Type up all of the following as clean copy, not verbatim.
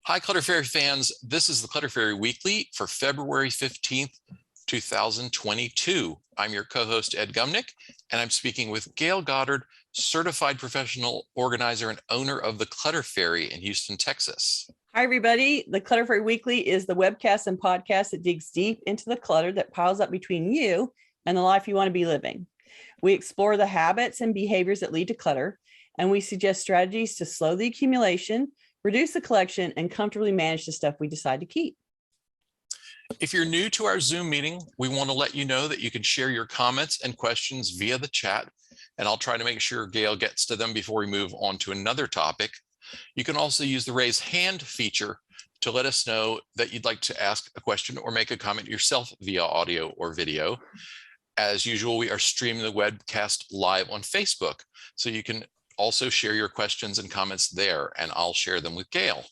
Hi, Clutter Fairy fans. This is the Clutter Fairy Weekly for February 15th, 2022. I'm your co-host, Ed Gumnick, and I'm speaking with Gayle Goddard, certified professional organizer and owner of the Clutter Fairy in Houston, Texas. Hi, everybody. The Clutter Fairy Weekly is the webcast and podcast that digs deep into the clutter that piles up between you and the life you want to be living. We explore the habits and behaviors that lead to clutter, and we suggest strategies to slow the accumulation, reduce the collection, and comfortably manage the stuff we decide to keep. If you're new to our Zoom meeting, we want to let you know that you can share your comments and questions via the chat, and I'll try to make sure Gayle gets to them before we move on to another topic. You can also use the raise hand feature to let us know that you'd like to ask a question or make a comment yourself via audio or video. As usual, we are streaming the webcast live on Facebook, so you can also share your questions and comments there, and I'll share them with Gayle.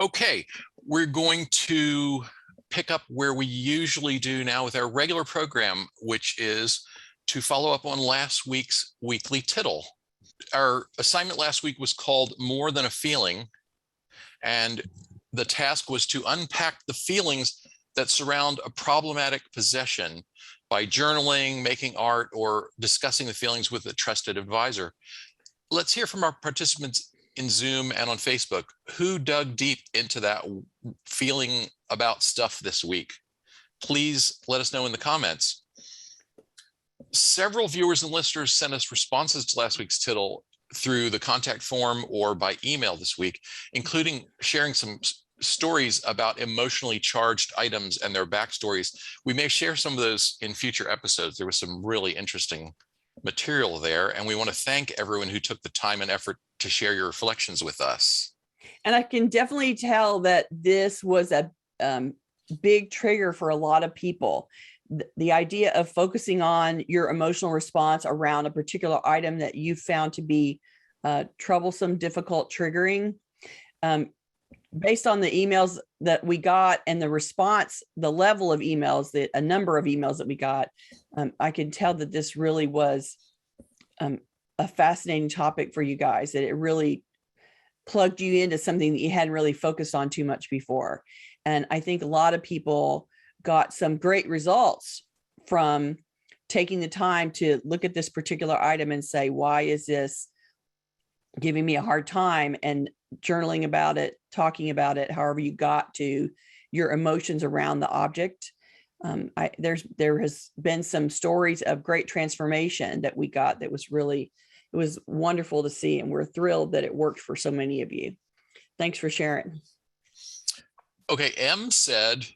Okay, we're going to pick up where we usually do now with our regular program, which is to follow up on last week's weekly tittle. Our assignment last week was called More Than a Feeling, and the task was to unpack the feelings that surround a problematic possession by journaling, making art, or discussing the feelings with a trusted advisor. Let's hear from our participants in Zoom and on Facebook who dug deep into that feeling about stuff this week. Please let us know in the comments. Several viewers and listeners sent us responses to last week's tittle through the contact form or by email this week, including sharing some stories about emotionally charged items and their backstories. We may share some of those in future episodes. There was some really interesting material there, and we want to thank everyone who took the time and effort to share your reflections with us. And I can definitely tell that this was a big trigger for a lot of people. The idea of focusing on your emotional response around a particular item that you found to be troublesome, difficult, triggering. Based on the emails that we got and the response, the level of emails, a number of emails that we got, I can tell that this really was a fascinating topic for you guys, that it really plugged you into something that you hadn't really focused on too much before. And I think a lot of people got some great results from taking the time to look at this particular item and say, why is this giving me a hard time? And journaling about it, talking about it, however you got to your emotions around the object. There has been some stories of great transformation that we got that was really, it was wonderful to see. And we're thrilled that it worked for so many of you. Thanks for sharing. Okay, M said,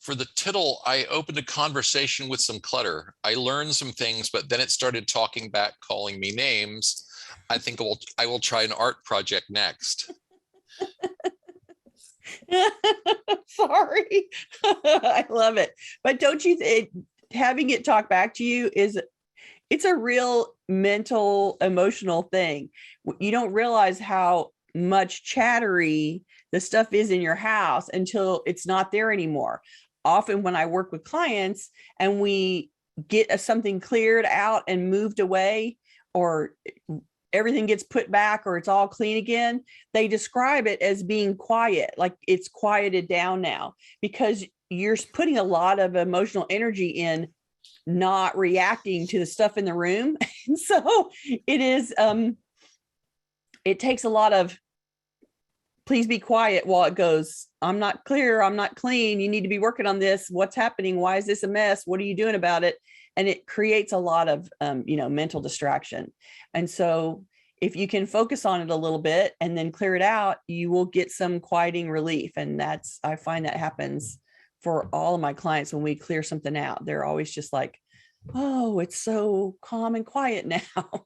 for the tittle, I opened a conversation with some clutter. I learned some things, but then it started talking back, calling me names. I think I will try an art project next. Sorry. I love it. But don't you having it talk back to you it's a real mental, emotional thing. You don't realize how much chattery the stuff is in your house until it's not there anymore. Often when I work with clients and we get something cleared out and moved away, or everything gets put back, or it's all clean again, they describe it as being quiet, like it's quieted down now, because you're putting a lot of emotional energy in not reacting to the stuff in the room. And so it is, it takes a lot of, please be quiet while it goes, I'm not clear, I'm not clean, you need to be working on this, what's happening, why is this a mess, what are you doing about it? And it creates a lot of mental distraction. And so if you can focus on it a little bit and then clear it out, you will get some quieting relief. And I find that happens for all of my clients. When we clear something out, they're always just like, oh, it's so calm and quiet now.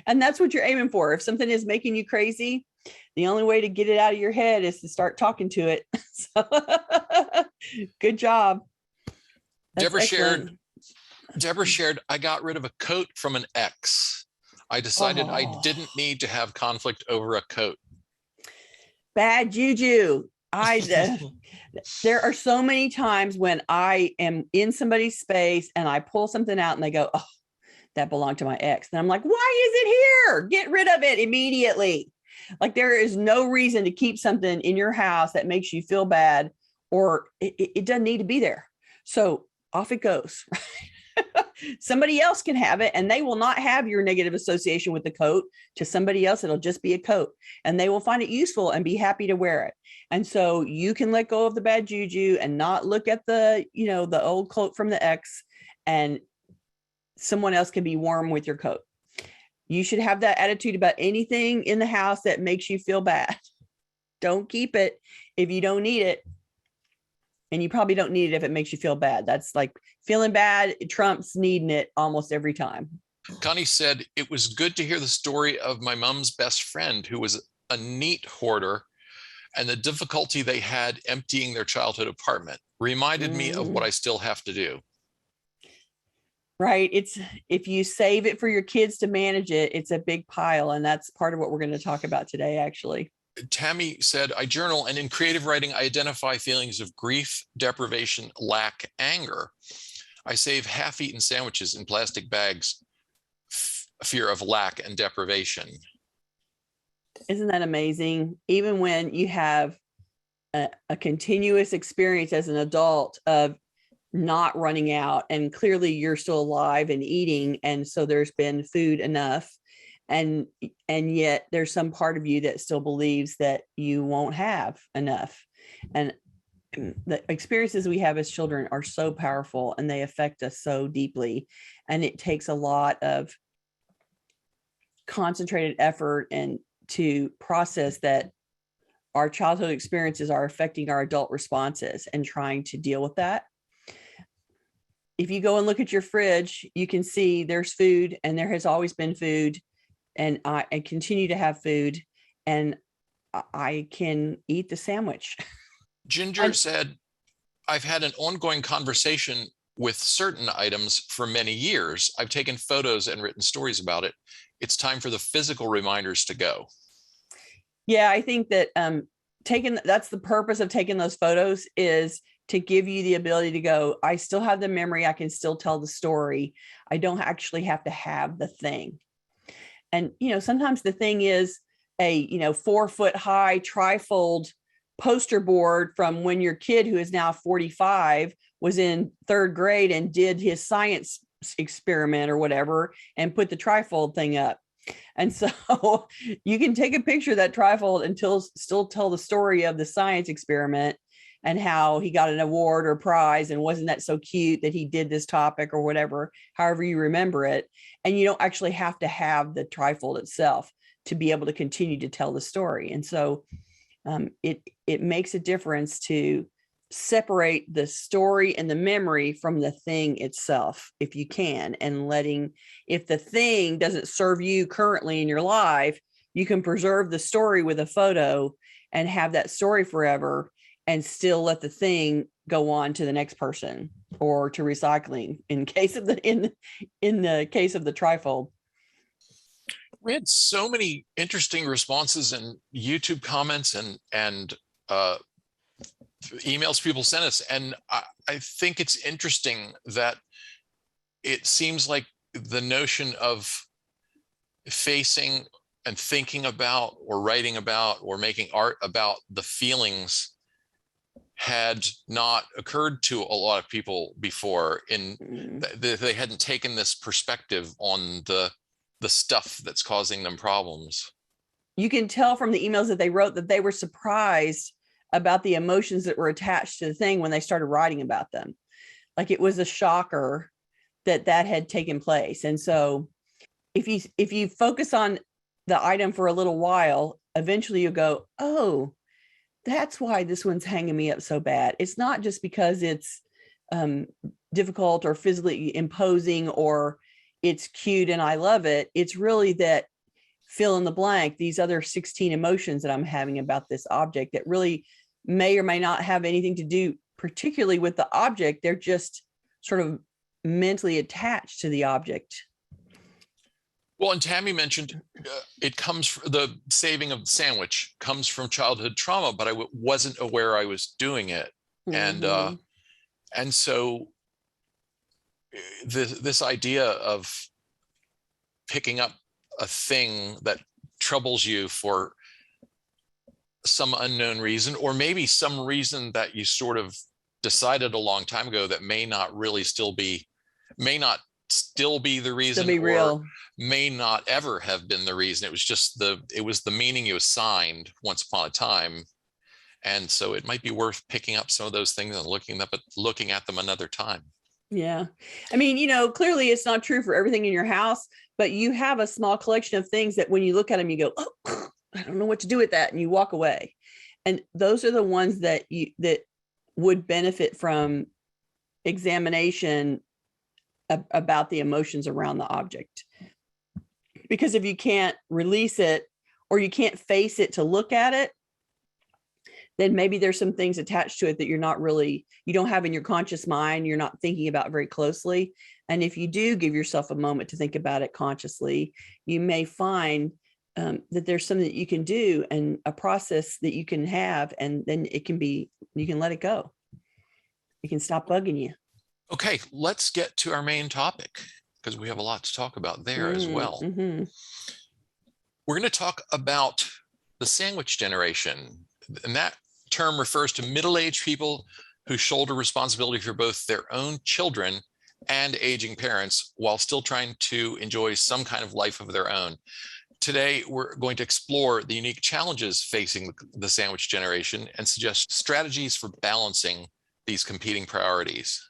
And that's what you're aiming for. If something is making you crazy, the only way to get it out of your head is to start talking to it. So, good job. Deborah shared, I got rid of a coat from an ex. I decided I didn't need to have conflict over a coat. Bad juju. There are so many times when I am in somebody's space and I pull something out and they go, oh, that belonged to my ex. And I'm like, why is it here? Get rid of it immediately. Like there is no reason to keep something in your house that makes you feel bad, or it doesn't need to be there. So off it goes. Somebody else can have it, and they will not have your negative association with the coat. To somebody else, it'll just be a coat, and they will find it useful and be happy to wear it. And so you can let go of the bad juju and not look at the, the old coat from the ex, and someone else can be warm with your coat. You should have that attitude about anything in the house that makes you feel bad. Don't keep it if you don't need it. And you probably don't need it if it makes you feel bad. That's like feeling bad trumps needing it almost every time. Connie said, it was good to hear the story of my mom's best friend who was a neat hoarder and the difficulty they had emptying their childhood apartment. Reminded me of what I still have to do. Right. It's if you save it for your kids to manage it, it's a big pile. And that's part of what we're going to talk about today, actually. Tammy said, I journal, and in creative writing, I identify feelings of grief, deprivation, lack, anger. I save half-eaten sandwiches in plastic bags, fear of lack and deprivation. Isn't that amazing? Even when you have a continuous experience as an adult of not running out, and clearly you're still alive and eating, and so there's been food enough. And yet there's some part of you that still believes that you won't have enough. And the experiences we have as children are so powerful, and they affect us so deeply. And it takes a lot of concentrated effort and to process that our childhood experiences are affecting our adult responses and trying to deal with that. If you go and look at your fridge, you can see there's food, and there has always been food. And I continue to have food, and I can eat the sandwich. Ginger said, I've had an ongoing conversation with certain items for many years. I've taken photos and written stories about it. It's time for the physical reminders to go. Yeah, I think that that's the purpose of taking those photos, is to give you the ability to go, I still have the memory. I can still tell the story. I don't actually have to have the thing. And, sometimes the thing is a, 4-foot high trifold poster board from when your kid, who is now 45, was in 3rd grade and did his science experiment or whatever, and put the trifold thing up. And so you can take a picture of that trifold and still tell the story of the science experiment and how he got an award or prize, and wasn't that so cute that he did this topic or whatever, however you remember it. And you don't actually have to have the trifold itself to be able to continue to tell the story. And so it makes a difference to separate the story and the memory from the thing itself, if you can, and if the thing doesn't serve you currently in your life, you can preserve the story with a photo and have that story forever, and still let the thing go on to the next person or to recycling in case of in the case of the trifold. We had so many interesting responses and YouTube comments and emails people sent us. And I think it's interesting that it seems like the notion of facing and thinking about or writing about or making art about the feelings had not occurred to a lot of people before. They hadn't taken this perspective on the stuff that's causing them problems. You can tell from the emails that they wrote that they were surprised about the emotions that were attached to the thing when they started writing about them. Like it was a shocker that had taken place. And so if you focus on the item for a little while, eventually you'll go, oh, that's why this one's hanging me up so bad. It's not just because it's difficult or physically imposing or it's cute and I love it. It's really that fill in the blank, these other 16 emotions that I'm having about this object that really may or may not have anything to do particularly with the object. They're just sort of mentally attached to the object. Well, and Tammy mentioned it comes the saving of the sandwich comes from childhood trauma, but I wasn't aware I was doing it. Mm-hmm. And so this idea of picking up a thing that troubles you for some unknown reason, or maybe some reason that you sort of decided a long time ago that may not still be the Still reason, be or real. may not ever have been the reason. It was just the meaning you assigned once upon a time. And so it might be worth picking up some of those things and looking at them another time. Yeah. I mean, clearly it's not true for everything in your house, but you have a small collection of things that when you look at them, you go, oh, I don't know what to do with that. And you walk away. And those are the ones that would benefit from examination about the emotions around the object. Because if you can't release it, or you can't face it to look at it, then maybe there's some things attached to it that you don't have in your conscious mind, you're not thinking about very closely. And if you do give yourself a moment to think about it consciously, you may find that there's something that you can do and a process that you can have, and then you can let it go. It can stop bugging you. Okay, let's get to our main topic, because we have a lot to talk about there as well. Mm-hmm. We're going to talk about the sandwich generation, and that term refers to middle-aged people who shoulder responsibility for both their own children and aging parents while still trying to enjoy some kind of life of their own. Today, we're going to explore the unique challenges facing the sandwich generation and suggest strategies for balancing these competing priorities.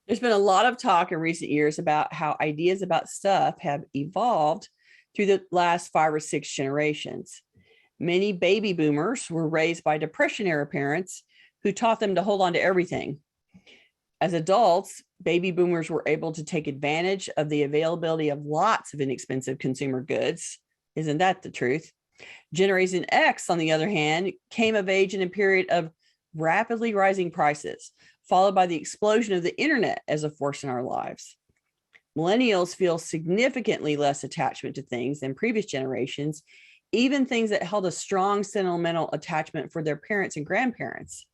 There's been a lot of talk in recent years about how ideas about stuff have evolved through the last 5 or 6 generations. Many baby boomers were raised by Depression-era parents who taught them to hold on to everything. As adults, baby boomers were able to take advantage of the availability of lots of inexpensive consumer goods. Isn't that the truth? Generation X, on the other hand, came of age in a period of rapidly rising prices, followed by the explosion of the internet as a force in our lives. Millennials feel significantly less attachment to things than previous generations, even things that held a strong sentimental attachment for their parents and grandparents.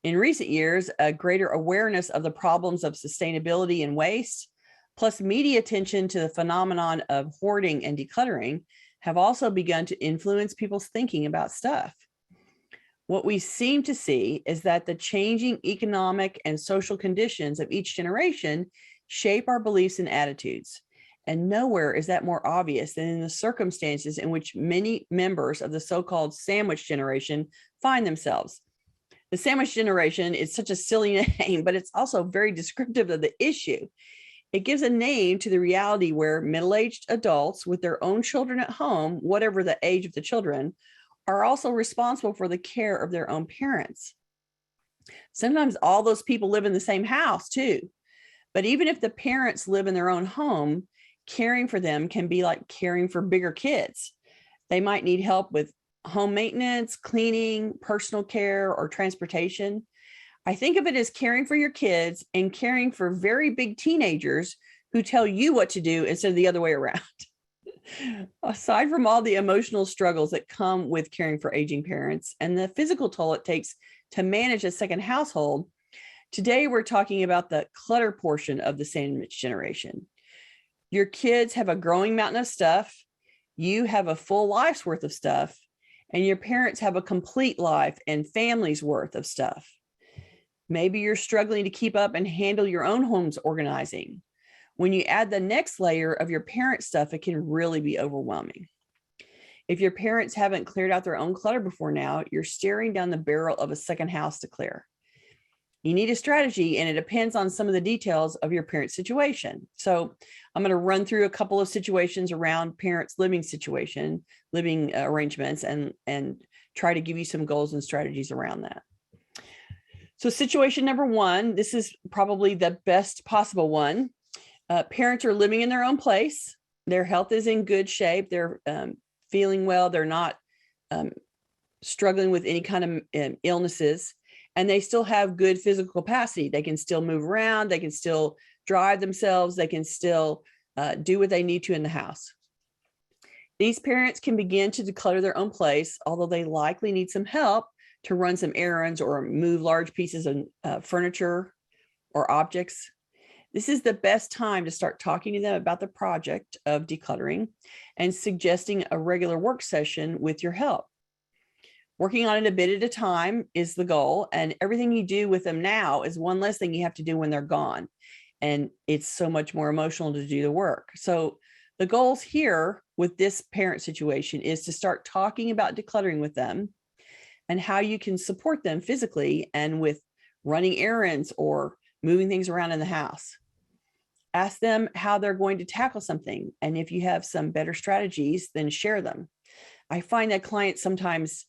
In recent years, a greater awareness of the problems of sustainability and waste, plus media attention to the phenomenon of hoarding and decluttering, have also begun to influence people's thinking about stuff. What we seem to see is that the changing economic and social conditions of each generation shape our beliefs and attitudes. And nowhere is that more obvious than in the circumstances in which many members of the so-called sandwich generation find themselves. The sandwich generation is such a silly name, but it's also very descriptive of the issue. It gives a name to the reality where middle-aged adults with their own children at home, whatever the age of the children, are also responsible for the care of their own parents. Sometimes all those people live in the same house too. But even if the parents live in their own home, caring for them can be like caring for bigger kids. They might need help with home maintenance, cleaning, personal care, or transportation. I think of it as caring for your kids and caring for very big teenagers who tell you what to do instead of the other way around. Aside from all the emotional struggles that come with caring for aging parents and the physical toll it takes to manage a second household, today we're talking about the clutter portion of the sandwich generation. Your kids have a growing mountain of stuff, you have a full life's worth of stuff, and your parents have a complete life and family's worth of stuff. Maybe you're struggling to keep up and handle your own home's organizing. When you add the next layer of your parents' stuff, it can really be overwhelming. If your parents haven't cleared out their own clutter before now, you're staring down the barrel of a second house to clear. You need a strategy, and it depends on some of the details of your parents' situation. So I'm going to run through a couple of situations around parents' living arrangements, and try to give you some goals and strategies around that. So situation number 1, this is probably the best possible one. Parents are living in their own place. Their health is in good shape. They're feeling well. They're not struggling with any kind of illnesses. And they still have good physical capacity. They can still move around. They can still drive themselves. They can still do what they need to in the house. These parents can begin to declutter their own place, although they likely need some help to run some errands or move large pieces of furniture or objects. This is the best time to start talking to them about the project of decluttering and suggesting a regular work session with your help. Working on it a bit at a time is the goal. And everything you do with them now is one less thing you have to do when they're gone. And it's so much more emotional to do the work. So the goals here with this parent situation is to start talking about decluttering with them and how you can support them physically and with running errands or moving things around in the house. Ask them how they're going to tackle something. And if you have some better strategies, then share them. I find that clients sometimes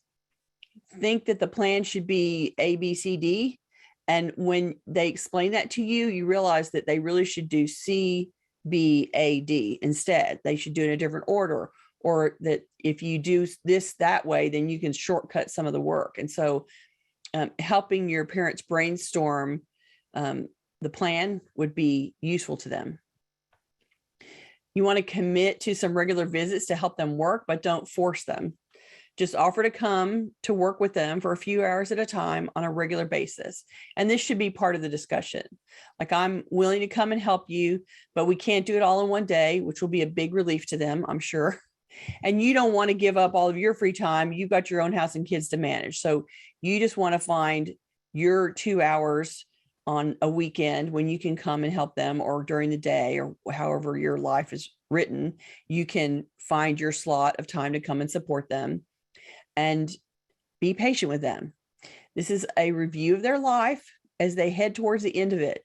think that the plan should be A, B, C, D. And when they explain that to you, you realize that they really should do C, B, A, D instead. They should do it in a different order, or that if you do this that way, then you can shortcut some of the work. And so helping your parents brainstorm the plan would be useful to them. You want to commit to some regular visits to help them work, but don't force them. Just offer to come to work with them for a few hours at a time on a regular basis. And this should be part of the discussion. Like, I'm willing to come and help you, but we can't do it all in one day, which will be a big relief to them, I'm sure. And you don't want to give up all of your free time. You've got your own house and kids to manage. So you just want to find your 2 hours on a weekend when you can come and help them, or during the day, or however your life is written, you can find your slot of time to come and support them. And be patient with them. This is a review of their life as they head towards the end of it.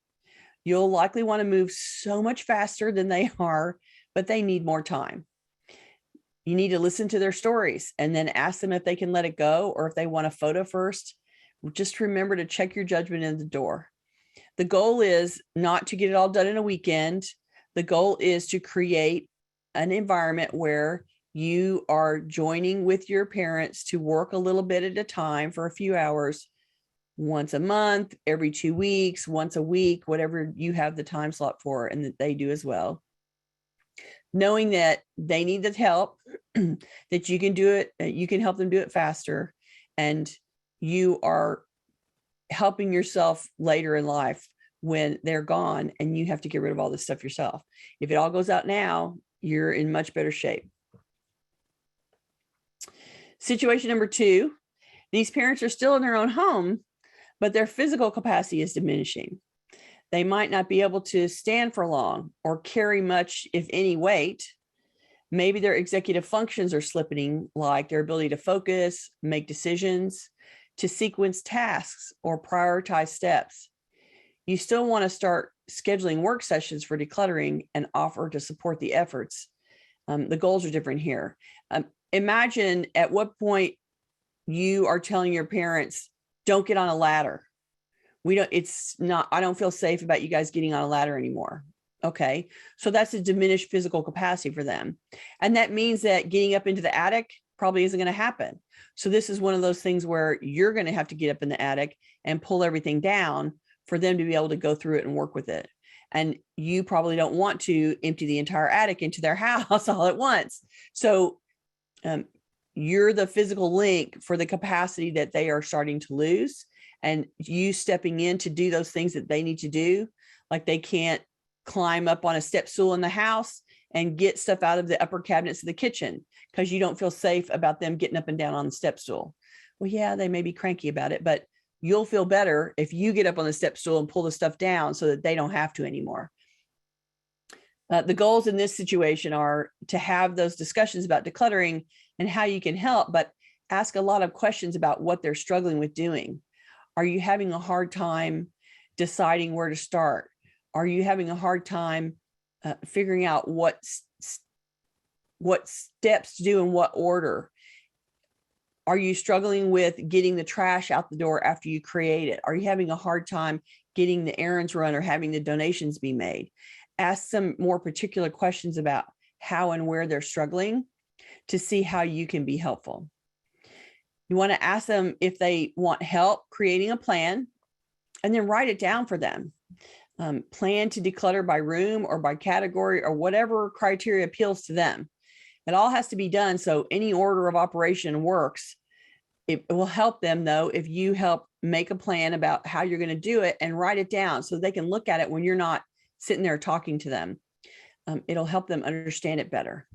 You'll likely want to move so much faster than they are, but they need more time. You need to listen to their stories and then ask them if they can let it go, or if they want a photo first. Just remember to check your judgment in the door. The goal is not to get it all done in a weekend. The goal is to create an environment where you are joining with your parents to work a little bit at a time for a few hours, once a month, every 2 weeks, once a week, whatever you have the time slot for, and that they do as well. Knowing that they need the help, that you can do it, you can help them do it faster, and you are helping yourself later in life when they're gone and you have to get rid of all this stuff yourself. If it all goes out now, you're in much better shape. Situation number 2, these parents are still in their own home, but their physical capacity is diminishing. They might not be able to stand for long or carry much, if any, weight. Maybe their executive functions are slipping, like their ability to focus, make decisions, to sequence tasks, or prioritize steps. You still want to start scheduling work sessions for decluttering and offer to support the efforts. The goals are different here. Imagine at what point you are telling your parents, don't get on a ladder. I don't feel safe about you guys getting on a ladder anymore. Okay. So that's a diminished physical capacity for them. And that means that getting up into the attic probably isn't going to happen. So this is one of those things where you're going to have to get up in the attic and pull everything down for them to be able to go through it and work with it. And you probably don't want to empty the entire attic into their house all at once. So you're the physical link for the capacity that they are starting to lose, and you stepping in to do those things that they need to do. Like, they can't climb up on a step stool in the house and get stuff out of the upper cabinets of the kitchen because you don't feel safe about them getting up and down on the step stool. Well, yeah, they may be cranky about it, but you'll feel better if you get up on the step stool and pull the stuff down so that they don't have to anymore. The goals in this situation are to have those discussions about decluttering and how you can help, but ask a lot of questions about what they're struggling with doing. Are you having a hard time deciding where to start? Are you having a hard time figuring out what steps to do in what order? Are you struggling with getting the trash out the door after you create it? Are you having a hard time getting the errands run or having the donations be made? Ask some more particular questions about how and where they're struggling to see how you can be helpful. You want to ask them if they want help creating a plan, and then write it down for them. Plan to declutter by room or by category or whatever criteria appeals to them. It all has to be done so any order of operation works. It will help them, though, if you help make a plan about how you're going to do it and write it down so they can look at it when you're not sitting there talking to them. It'll help them understand it better.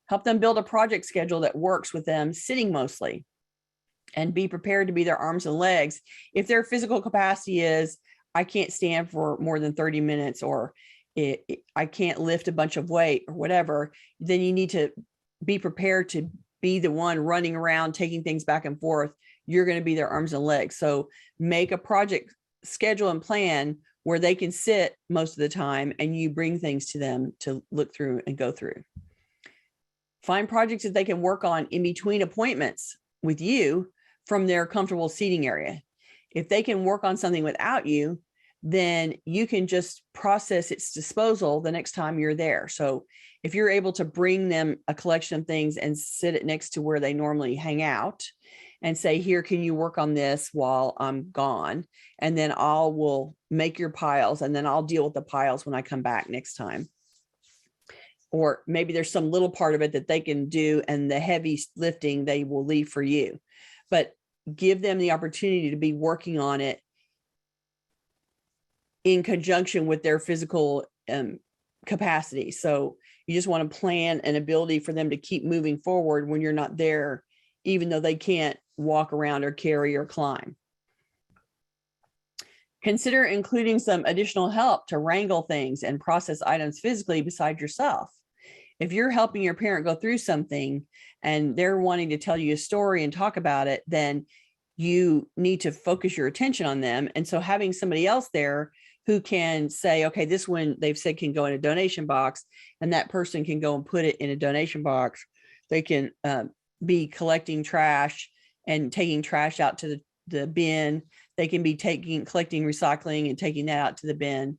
Help them build a project schedule that works with them sitting mostly. and be prepared to be their arms and legs. If their physical capacity is, I can't stand for more than 30 minutes, or I can't lift a bunch of weight or whatever, then you need to be prepared to be the one running around, taking things back and forth. You're going to be their arms and legs. So make a project schedule and plan where they can sit most of the time, and you bring things to them to look through and go through. Find projects that they can work on in between appointments with you from their comfortable seating area. If they can work on something without you, then you can just process its disposal the next time you're there. So if you're able to bring them a collection of things and sit it next to where they normally hang out and say, here, can you work on this while I'm gone? And then will make your piles, and then I'll deal with the piles when I come back next time. Or maybe there's some little part of it that they can do, and the heavy lifting they will leave for you. But give them the opportunity to be working on it in conjunction with their physical capacity. So you just want to plan an ability for them to keep moving forward when you're not there, even though they can't walk around or carry or climb. Consider including some additional help to wrangle things and process items physically beside yourself. If you're helping your parent go through something and they're wanting to tell you a story and talk about it, then you need to focus your attention on them. And so having somebody else there who can say, okay, this one they've said can go in a donation box, and that person can go and put it in a donation box. They can be collecting trash and taking trash out to the bin. They can be collecting recycling and taking that out to the bin.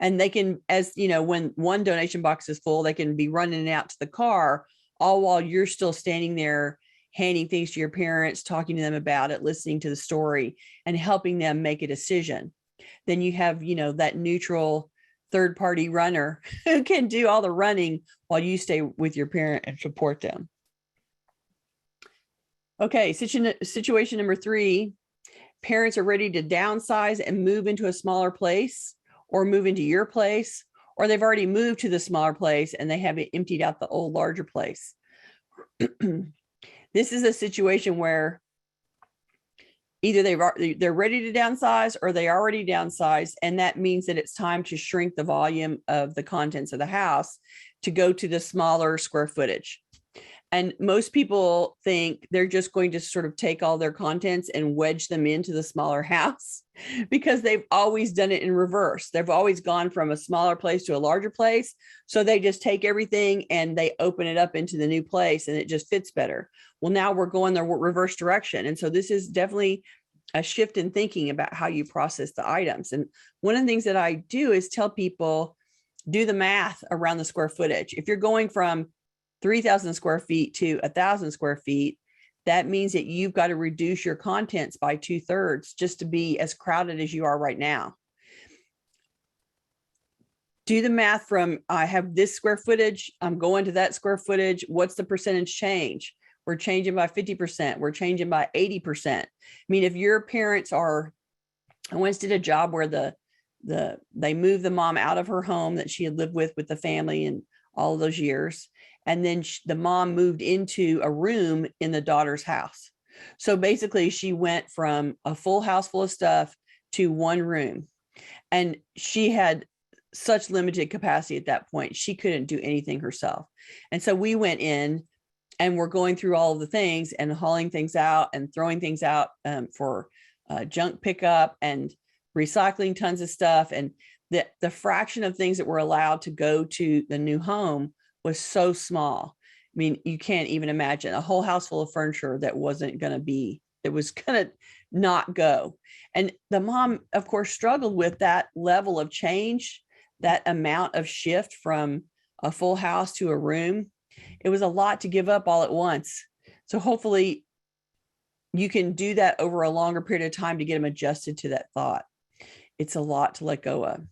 And they can, as you know, when one donation box is full, they can be running out to the car, all while you're still standing there, handing things to your parents, talking to them about it, listening to the story, and helping them make a decision. Then you have, that neutral third-party runner who can do all the running while you stay with your parent and support them. Okay, situation number 3, parents are ready to downsize and move into a smaller place, or move into your place, or they've already moved to the smaller place and they haven't emptied out the old larger place. This is a situation where either they're ready to downsize, or they already downsized, and that means that it's time to shrink the volume of the contents of the house to go to the smaller square footage. And most people think they're just going to sort of take all their contents and wedge them into the smaller house, because they've always done it in reverse. They've always gone from a smaller place to a larger place. So they just take everything and they open it up into the new place, and it just fits better. Well, now we're going the reverse direction. And so this is definitely a shift in thinking about how you process the items. And one of the things that I do is tell people, do the math around the square footage. If you're going from 3,000 square feet to 1,000 square feet, that means that you've got to reduce your contents by 2/3 just to be as crowded as you are right now. Do the math from, I have this square footage, I'm going to that square footage. What's the percentage change? We're changing by 50%. We're changing by 80%. I mean, if your parents are, I once did a job where they moved the mom out of her home that she had lived with the family and all of those years. And then the mom moved into a room in the daughter's house. So basically she went from a full house full of stuff to one room. And she had such limited capacity at that point. She couldn't do anything herself. And so we went in and we're going through all of the things and hauling things out and throwing things out for junk pickup and recycling tons of stuff. And the fraction of things that were allowed to go to the new home was so small. I mean, you can't even imagine a whole house full of furniture that wasn't going to be, it was going to not go. And the mom, of course, struggled with that level of change, that amount of shift from a full house to a room. It was a lot to give up all at once. So hopefully you can do that over a longer period of time to get them adjusted to that thought. It's a lot to let go of.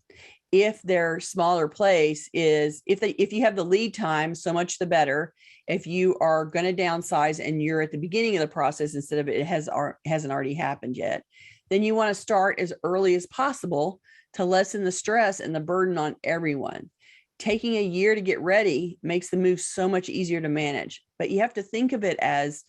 If their smaller place is, if you have the lead time, so much the better. If you are going to downsize and you're at the beginning of the process instead of it hasn't already happened yet, then you want to start as early as possible to lessen the stress and the burden on everyone. Taking a year to get ready makes the move so much easier to manage, but you have to think of it as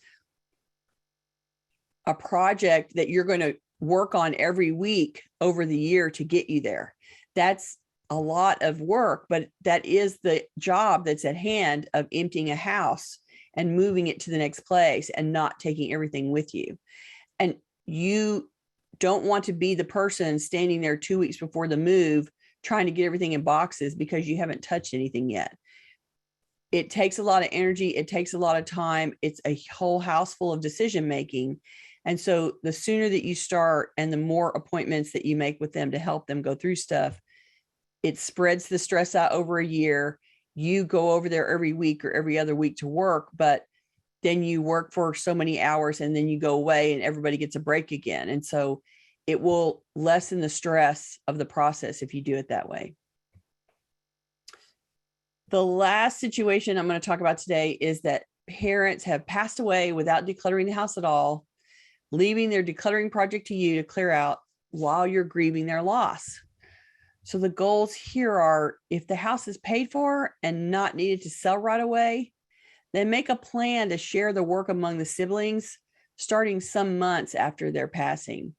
a project that you're going to work on every week over the year to get you there. That's a lot of work, but that is the job that's at hand of emptying a house and moving it to the next place and not taking everything with you. And you don't want to be the person standing there 2 weeks before the move trying to get everything in boxes because you haven't touched anything yet. It takes a lot of energy. It takes a lot of time. It's a whole house full of decision making. And so the sooner that you start and the more appointments that you make with them to help them go through stuff, it spreads the stress out over a year. You go over there every week or every other week to work, but then you work for so many hours and then you go away and everybody gets a break again. And so it will lessen the stress of the process if you do it that way. The last situation I'm going to talk about today is that parents have passed away without decluttering the house at all, leaving their decluttering project to you to clear out while you're grieving their loss. So the goals here are, if the house is paid for and not needed to sell right away, then make a plan to share the work among the siblings, starting some months after their passing.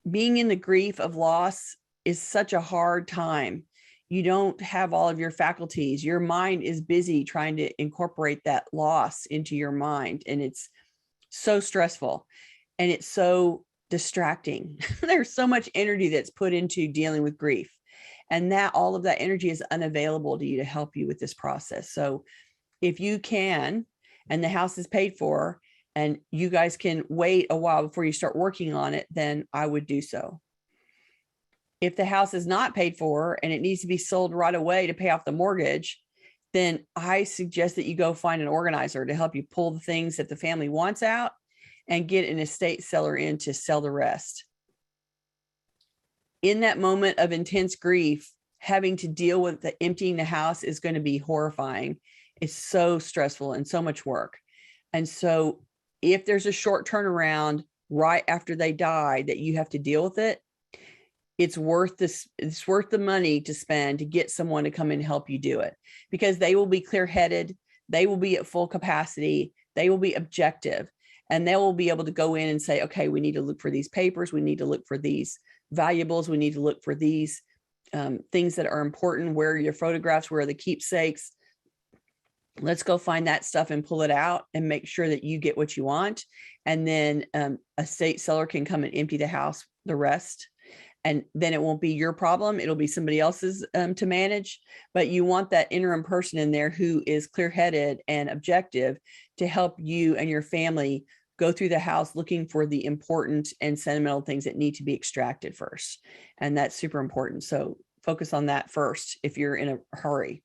Being in the grief of loss is such a hard time. You don't have all of your faculties. Your mind is busy trying to incorporate that loss into your mind. And it's so stressful and it's so distracting. There's so much energy that's put into dealing with grief. And that all of that energy is unavailable to you to help you with this process. So if you can, and the house is paid for, and you guys can wait a while before you start working on it, then I would do so. If the house is not paid for and it needs to be sold right away to pay off the mortgage, then I suggest that you go find an organizer to help you pull the things that the family wants out and get an estate seller in to sell the rest. In that moment of intense grief, having to deal with the emptying the house is going to be horrifying. It's so stressful and so much work. And so if there's a short turnaround right after they die that you have to deal with it, it's worth the money to spend to get someone to come and help you do it, because they will be clear-headed. They will be at full capacity. They will be objective, and they will be able to go in and say, okay, we need to look for these papers. We need to look for these valuables. We need to look for these things that are important. Where are your photographs? Where are the keepsakes? Let's go find that stuff and pull it out and make sure that you get what you want. And then a estate seller can come and empty the house, the rest. And then it won't be your problem. It'll be somebody else's to manage. But you want that interim person in there who is clear-headed and objective to help you and your family go through the house looking for the important and sentimental things that need to be extracted first. And that's super important. So focus on that first if you're in a hurry.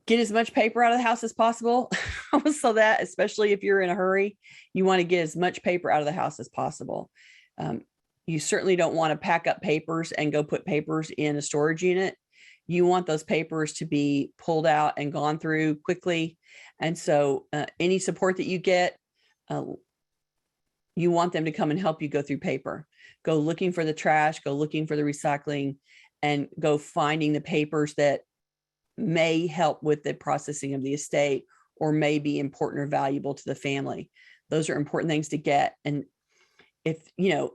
Get as much paper out of the house as possible. So that, especially if you're in a hurry, you want to get as much paper out of the house as possible. You certainly don't want to pack up papers and go put papers in a storage unit. You want those papers to be pulled out and gone through quickly. And so any support that you get, you want them to come and help you go through paper. Go looking for the trash, go looking for the recycling, and go finding the papers that may help with the processing of the estate or may be important or valuable to the family. Those are important things to get. And if, you know,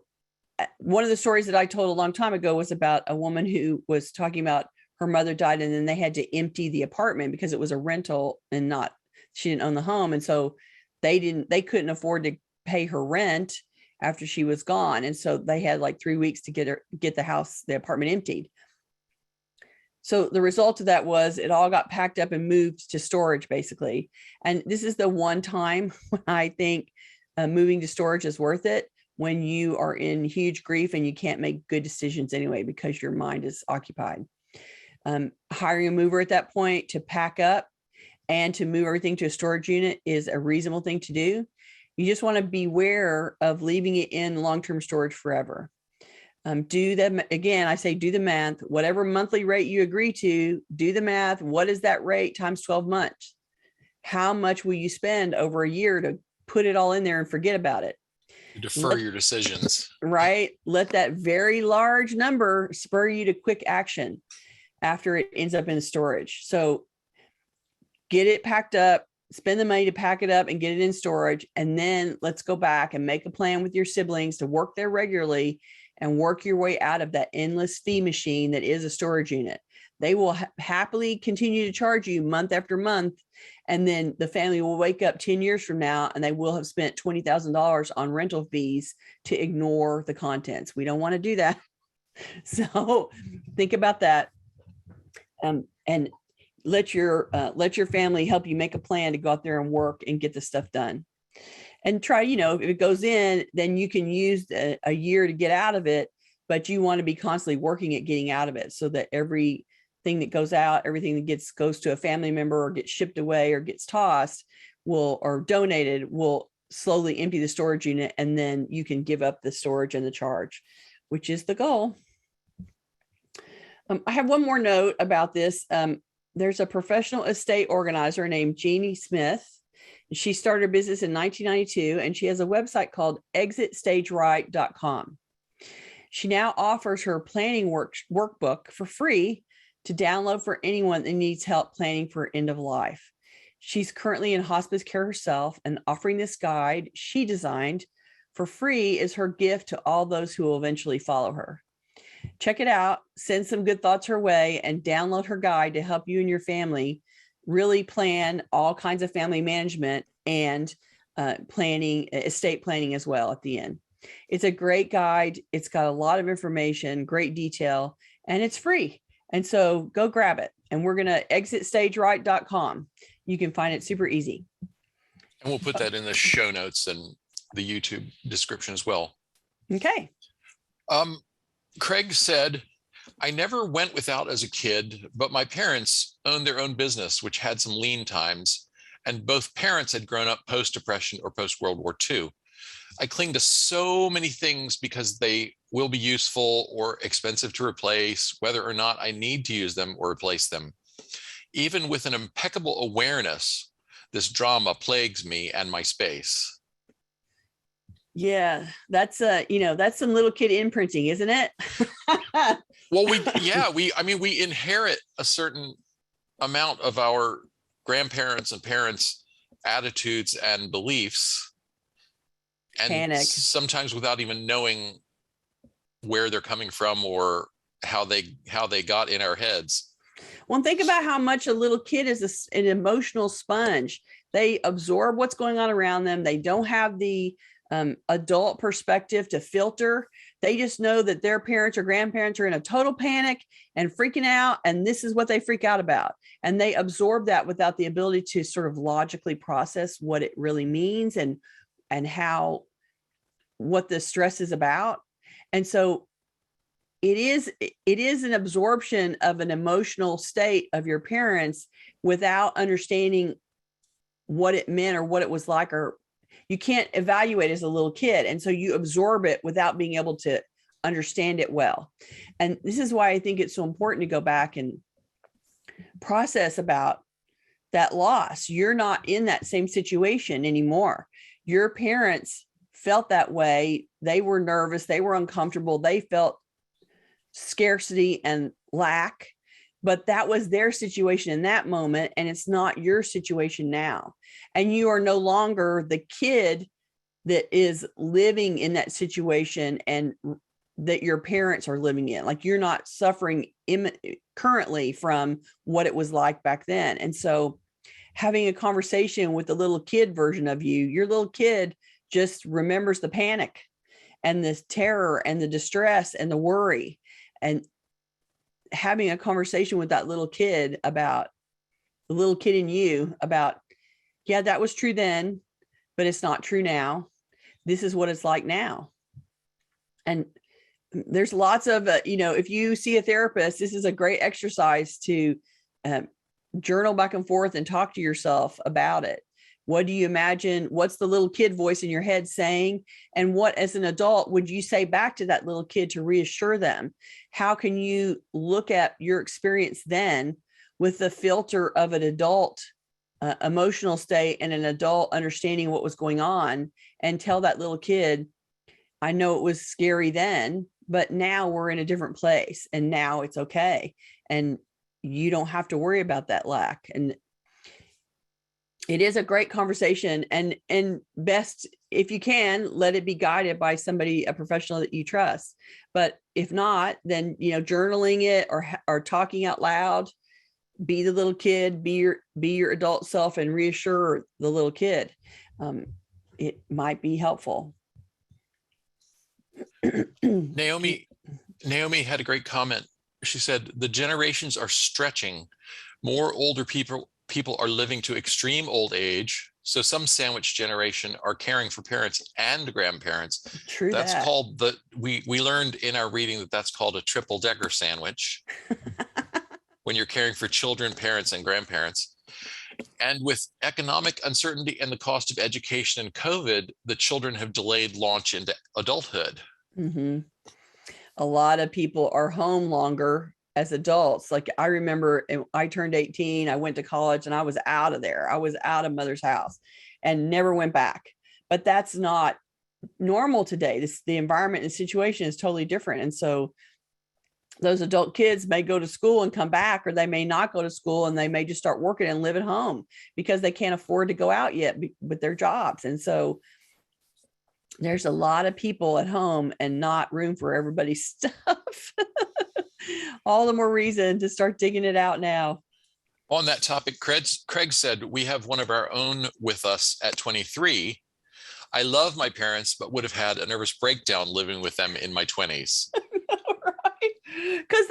one of the stories that I told a long time ago was about a woman who was talking about her mother died and then they had to empty the apartment because it was a rental and she didn't own the home. And so they couldn't afford to pay her rent after she was gone. And so they had like 3 weeks to get the apartment emptied. So the result of that was it all got packed up and moved to storage, basically. And this is the one time when I think moving to storage is worth it, when you are in huge grief and you can't make good decisions anyway because your mind is occupied. Hiring a mover at that point to pack up and to move everything to a storage unit is a reasonable thing to do. You just want to beware of leaving it in long-term storage forever. Do the math. Whatever monthly rate you agree to, do the math. What is that rate times 12 months? How much will you spend over a year to put it all in there and forget about it? Defer your decisions. Right? Let that very large number spur you to quick action after it ends up in storage. So get it packed up, spend the money to pack it up and get it in storage. And then let's go back and make a plan with your siblings to work there regularly and work your way out of that endless fee machine that is a storage unit. They will happily continue to charge you month after month. And then the family will wake up 10 years from now and they will have spent $20,000 on rental fees to ignore the contents. We don't want to do that. So think about that. And let your family help you make a plan to go out there and work and get the stuff done. And try, if it goes in, then you can use a year to get out of it, but you want to be constantly working at getting out of it so that everything that goes out, everything that goes to a family member or gets shipped away or gets tossed or donated will slowly empty the storage unit. And then you can give up the storage and the charge, which is the goal. I have one more note about this. There's a professional estate organizer named Jeannie Smith. She started her business in 1992, and she has a website called exitstageright.com. She now offers her planning workbook for free to download for anyone that needs help planning for end of life. She's currently in hospice care herself, and offering this guide she designed for free is her gift to all those who will eventually follow her. Check it out, send some good thoughts her way, and download her guide to help you and your family really plan all kinds of family management and estate planning as well at the end. It's a great guide. It's got a lot of information, great detail, and it's free. And so go grab it. And we're going to exitstageright.com. You can find it super easy. And we'll put that in the show notes and the YouTube description as well. Okay. Craig said, I never went without as a kid, but my parents owned their own business, which had some lean times, and both parents had grown up post-Depression or post-World War II. I cling to so many things because they will be useful or expensive to replace, whether or not I need to use them or replace them. Even with an impeccable awareness, this drama plagues me and my space. Yeah, that's some little kid imprinting, isn't it? Well, we inherit a certain amount of our grandparents and parents' attitudes and beliefs, and Panic. Sometimes without even knowing where they're coming from or how they got in our heads. Well, think about how much a little kid is an emotional sponge. They absorb what's going on around them. They don't have the adult perspective to filter. They just know that their parents or grandparents are in a total panic and freaking out, and this is what they freak out about. And they absorb that without the ability to sort of logically process what it really means and what the stress is about. And so it is an absorption of an emotional state of your parents without understanding what it meant or what it was like, or you can't evaluate as a little kid. And so you absorb it without being able to understand it well. And this is why I think it's so important to go back and process about that loss. You're not in that same situation anymore. Your parents felt that way. They were nervous. They were uncomfortable. They felt scarcity and lack, but that was their situation in that moment. And it's not your situation now. And you are no longer the kid that is living in that situation and that your parents are living in. Like, you're not suffering currently from what it was like back then. And so having a conversation with the little kid version of you, your little kid just remembers the panic and the terror and the distress and the worry, and having a conversation with that little kid about the little kid in you about, yeah, that was true then, but it's not true now. This is what it's like now. And there's lots of, if you see a therapist, this is a great exercise to journal back and forth and talk to yourself about it. What do you imagine? What's the little kid voice in your head saying? And what, as an adult, would you say back to that little kid to reassure them? How can you look at your experience then with the filter of an adult emotional state and an adult understanding what was going on, and tell that little kid, I know it was scary then, but now we're in a different place and now it's okay. And you don't have to worry about that lack. And It is a great conversation, and best, if you can, let it be guided by somebody, a professional that you trust. But if not, then, journaling it or talking out loud, be the little kid, be your adult self and reassure the little kid. It might be helpful. Naomi had a great comment. She said, the generations are stretching. More older people are living to extreme old age. So some sandwich generation are caring for parents and grandparents. True. That's called we learned in our reading that's called a triple decker sandwich when you're caring for children, parents, and grandparents. And with economic uncertainty and the cost of education and COVID, the children have delayed launch into adulthood. Mm-hmm. A lot of people are home longer as adults. Like I remember I turned 18, I went to college and I was out of there. I was out of mother's house and never went back. But that's not normal today. The environment and situation is totally different. And so those adult kids may go to school and come back, or they may not go to school and they may just start working and live at home because they can't afford to go out yet with their jobs. And so there's a lot of people at home and not room for everybody's stuff. All the more reason to start digging it out now. On that topic, Craig said, we have one of our own with us at 23. I love my parents, but would have had a nervous breakdown living with them in my 20s. Right? Because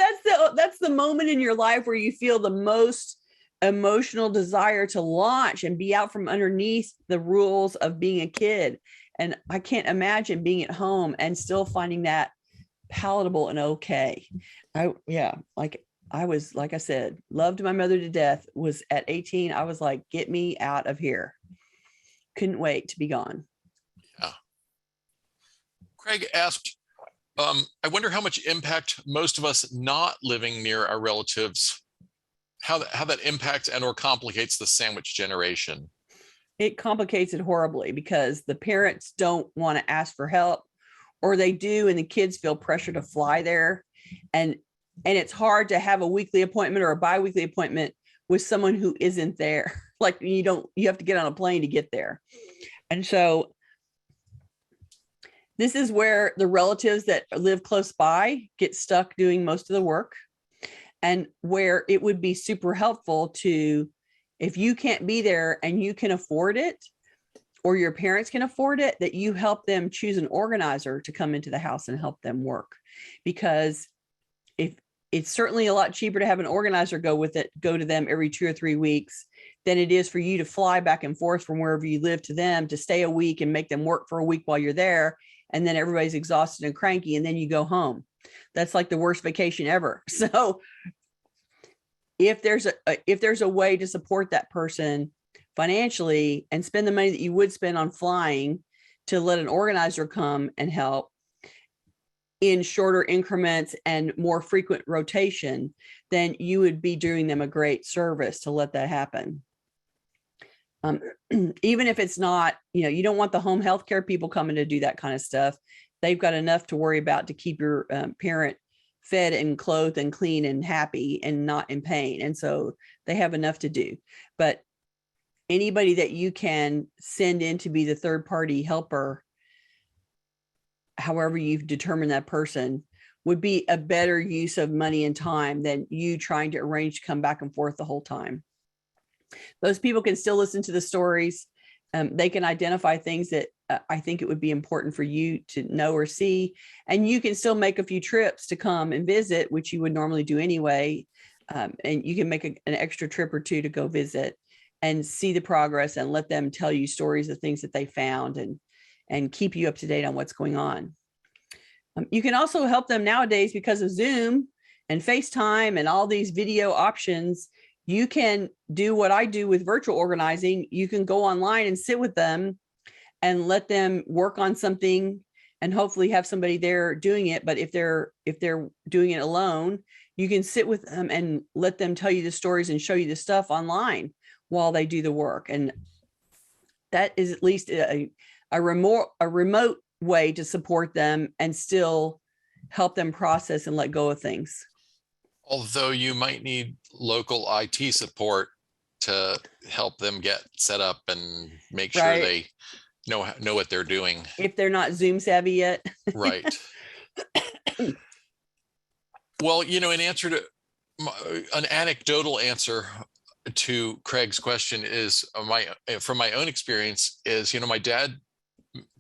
that's the moment in your life where you feel the most emotional desire to launch and be out from underneath the rules of being a kid. And I can't imagine being at home and still finding that palatable and okay. Like I said, loved my mother to death. Was at 18, I was like, get me out of here. Couldn't wait to be gone. Yeah. Craig asked, I wonder how much impact most of us not living near our relatives, how that impacts and or complicates the sandwich generation. It complicates it horribly because the parents don't want to ask for help, or they do, and the kids feel pressure to fly there. And it's hard to have a weekly appointment or a bi-weekly appointment with someone who isn't there. Like you have to get on a plane to get there. And so this is where the relatives that live close by get stuck doing most of the work, and where it would be super helpful to, if you can't be there and you can afford it, or your parents can afford it, that you help them choose an organizer to come into the house and help them work. Because if it's certainly a lot cheaper to have an organizer go to them every 2 or 3 weeks than it is for you to fly back and forth from wherever you live to them, to stay a week and make them work for a week while you're there. And then everybody's exhausted and cranky, and then you go home. That's like the worst vacation ever. So if there's a way to support that person financially and spend the money that you would spend on flying to let an organizer come and help in shorter increments and more frequent rotation, then you would be doing them a great service to let that happen. Even if it's not, you don't want the home healthcare people coming to do that kind of stuff. They've got enough to worry about to keep your parent fed and clothed and clean and happy and not in pain. And so they have enough to do. But anybody that you can send in to be the third party helper, however you've determined that person, would be a better use of money and time than you trying to arrange to come back and forth the whole time. Those people can still listen to the stories. They can identify things that I think it would be important for you to know or see. And you can still make a few trips to come and visit, which you would normally do anyway. And you can make an extra trip or two to go visit and see the progress and let them tell you stories of things that they found and keep you up to date on what's going on. You can also help them nowadays because of Zoom and FaceTime and all these video options. You can do what I do with virtual organizing. You can go online and sit with them and let them work on something and hopefully have somebody there doing it. But if they're doing it alone, you can sit with them and let them tell you the stories and show you the stuff online while they do the work. And that is at least a remote way to support them and still help them process and let go of things. Although you might need local IT support to help them get set up and make sure Right. they know what they're doing. If they're not Zoom savvy yet. Right. Well, in answer to an anecdotal answer to Craig's question is from my own experience is, my dad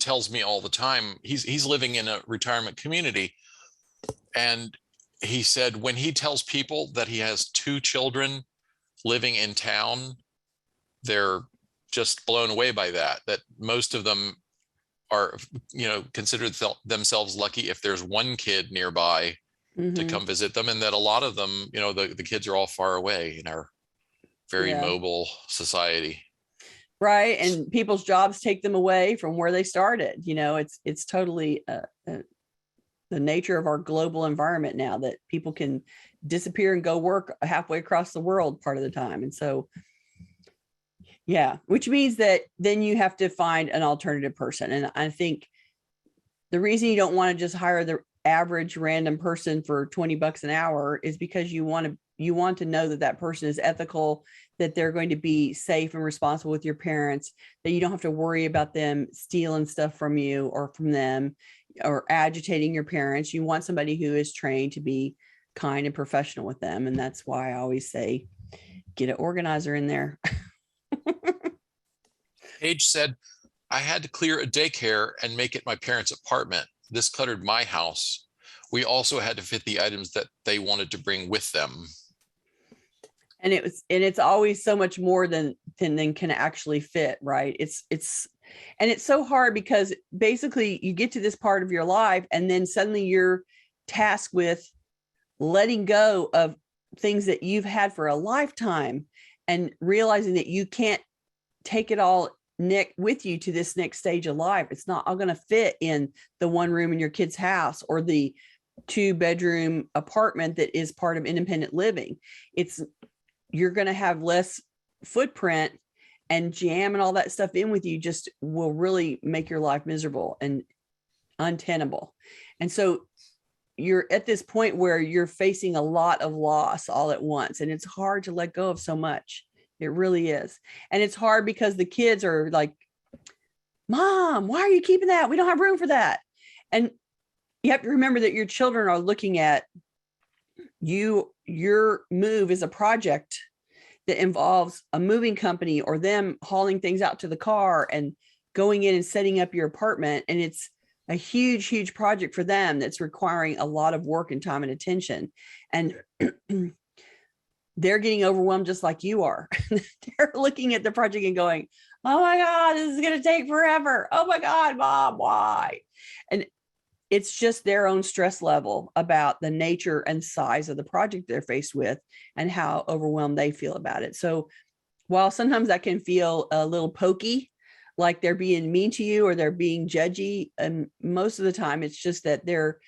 tells me all the time, he's living in a retirement community. And he said, when he tells people that he has 2 children living in town, they're just blown away by that most of them are, consider themselves lucky if there's 1 kid nearby to come visit them. And that a lot of them, the kids are all far away in our very mobile society. Right. And people's jobs take them away from where they started. It's totally the nature of our global environment now that people can disappear and go work halfway across the world part of the time. And so, which means that then you have to find an alternative person. And I think the reason you don't want to just hire the average random person for $20 an hour is because you want to know that that person is ethical, that they're going to be safe and responsible with your parents, that you don't have to worry about them stealing stuff from you or from them or agitating your parents. You want somebody who is trained to be kind and professional with them. And that's why I always say, get an organizer in there. Paige said, I had to clear a daycare and make it my parents' apartment. This cluttered my house. We also had to fit the items that they wanted to bring with them. And it's always so much more than can actually fit, right? It's so hard because basically you get to this part of your life and then suddenly you're tasked with letting go of things that you've had for a lifetime and realizing that you can't take it all with you to this next stage of life. It's not all going to fit in the 1 room in your kid's house or the 2-bedroom apartment that is part of independent living. You're going to have less footprint, and jamming all that stuff in with you just will really make your life miserable and untenable. And so you're at this point where you're facing a lot of loss all at once. And it's hard to let go of so much. It really is. And it's hard because the kids are like, Mom, why are you keeping that? We don't have room for that. And you have to remember that your children are looking at you. Your move is a project that involves a moving company or them hauling things out to the car and going in and setting up your apartment. And it's a huge, huge project for them that's requiring a lot of work and time and attention. And they're getting overwhelmed just like you are. They're looking at the project and going, oh my God, this is going to take forever. Oh my God, Mom, why? And it's just their own stress level about the nature and size of the project they're faced with and how overwhelmed they feel about it. So while sometimes that can feel a little pokey, like they're being mean to you or they're being judgy, and most of the time it's just that they're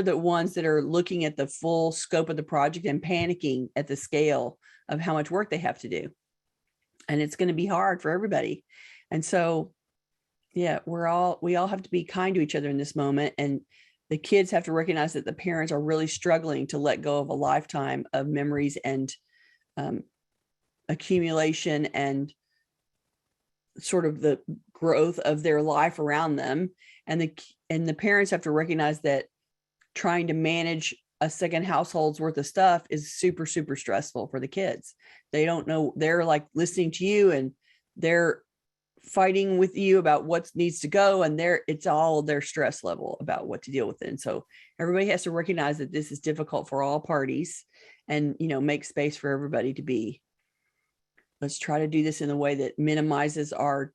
the ones that are looking at the full scope of the project and panicking at the scale of how much work they have to do. And it's going to be hard for everybody. And so, yeah, we all have to be kind to each other in this moment. And the kids have to recognize that the parents are really struggling to let go of a lifetime of memories and accumulation and sort of the growth of their life around them. And the parents have to recognize that trying to manage a second household's worth of stuff is super, super stressful for the kids. They don't know, they're like listening to you and they're fighting with you about what needs to go. And it's all their stress level about what to deal with it. And so everybody has to recognize that this is difficult for all parties and, make space for everybody to be. Let's try to do this in a way that minimizes our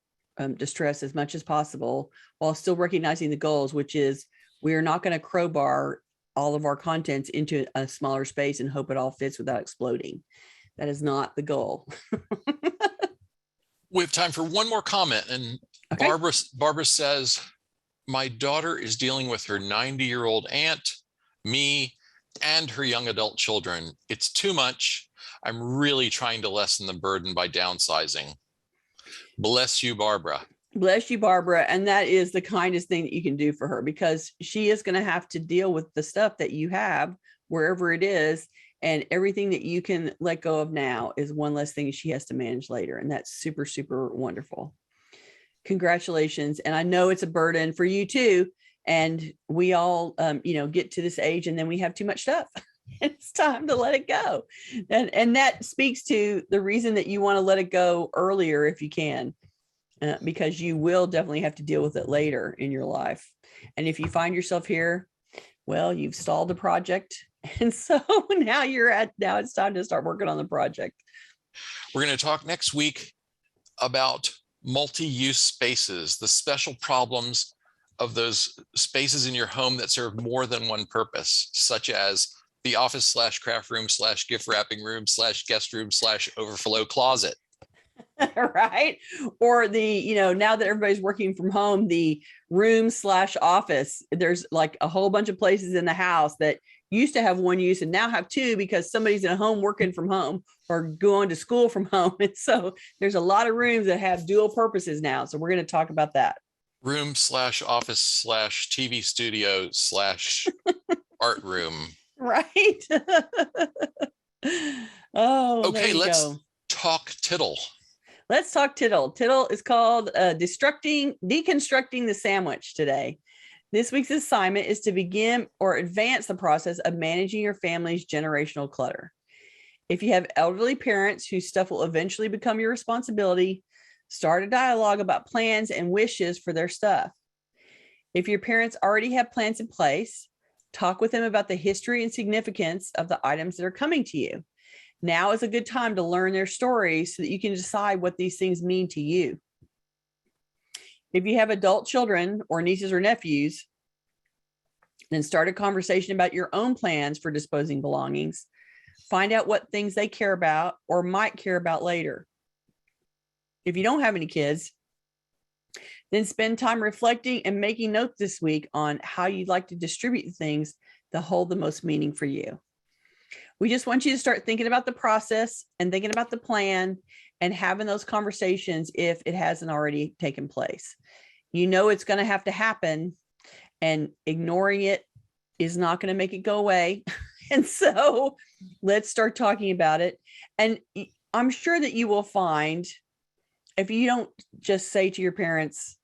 distress as much as possible while still recognizing the goals, which is we are not going to crowbar all of our contents into a smaller space and hope it all fits without exploding. That is not the goal. We have time for one more comment. And okay. Barbara says, my daughter is dealing with her 90-year-old aunt, me, and her young adult children. It's too much. I'm really trying to lessen the burden by downsizing. Bless you, Barbara. Bless you, Barbara. And that is the kindest thing that you can do for her, because she is going to have to deal with the stuff that you have wherever it is. And everything that you can let go of now is one less thing she has to manage later. And that's super, super wonderful. Congratulations. And I know it's a burden for you too. And we all, get to this age and then we have too much stuff. It's time to let it go. And that speaks to the reason that you want to let it go earlier if you can, because you will definitely have to deal with it later in your life. And if you find yourself here, well, you've stalled the project. And so now it's time to start working on the project. We're going to talk next week about multi-use spaces, the special problems of those spaces in your home that serve more than one purpose, such as the office / craft room / gift wrapping room / guest room / overflow closet. Right. Or now that everybody's working from home, the room / office, there's like a whole bunch of places in the house that used to have one use and now have two because somebody's in a home working from home or going to school from home. And so there's a lot of rooms that have dual purposes now. So we're going to talk about that. Room / office / TV studio / art room. Right. Oh, okay, let's talk tittle. Let's talk tittle. Tittle is called deconstructing the sandwich today. This week's assignment is to begin or advance the process of managing your family's generational clutter. If you have elderly parents whose stuff will eventually become your responsibility, start a dialogue about plans and wishes for their stuff. If your parents already have plans in place, talk with them about the history and significance of the items that are coming to you. Now is a good time to learn their stories so that you can decide what these things mean to you. If you have adult children or nieces or nephews, then start a conversation about your own plans for disposing belongings. Find out what things they care about or might care about later. If you don't have any kids, then spend time reflecting and making notes this week on how you'd like to distribute the things that hold the most meaning for you. We just want you to start thinking about the process and thinking about the plan and having those conversations if it hasn't already taken place. It's going to have to happen, and ignoring it is not going to make it go away. And so let's start talking about it. And I'm sure that you will find, if you don't just say to your parents,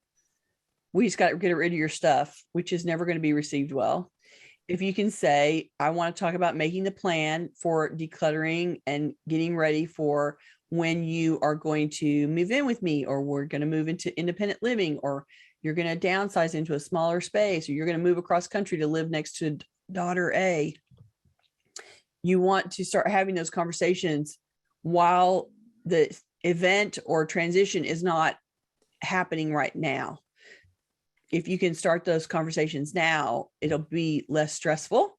we just got to get rid of your stuff, which is never going to be received well. If you can say, I want to talk about making the plan for decluttering and getting ready for when you are going to move in with me, or we're going to move into independent living, or you're going to downsize into a smaller space, or you're going to move across country to live next to daughter A. You want to start having those conversations while the event or transition is not happening right now. If you can start those conversations now, it'll be less stressful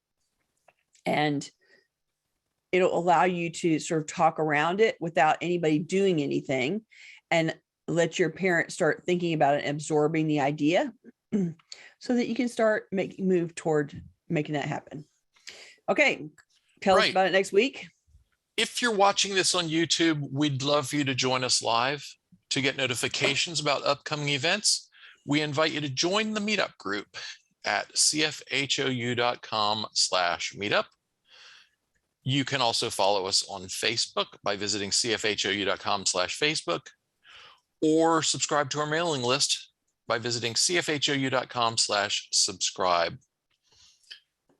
and it'll allow you to sort of talk around it without anybody doing anything, and let your parents start thinking about it and absorbing the idea so that you can start move toward making that happen. Okay. Tell us about it next week. If you're watching this on YouTube, we'd love for you to join us live to get notifications about upcoming events. We invite you to join the meetup group at cfhou.com/meetup. You can also follow us on Facebook by visiting cfhou.com/Facebook, or subscribe to our mailing list by visiting cfhou.com/subscribe.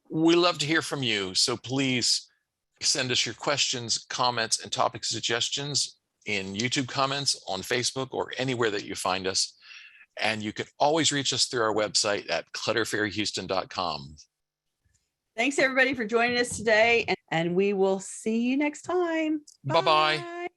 We love to hear from you, so please send us your questions, comments, and topic suggestions in YouTube comments, on Facebook, or anywhere that you find us. And you can always reach us through our website at clutterfairyhouston.com. Thanks everybody for joining us today, and we will see you next time. Bye-bye.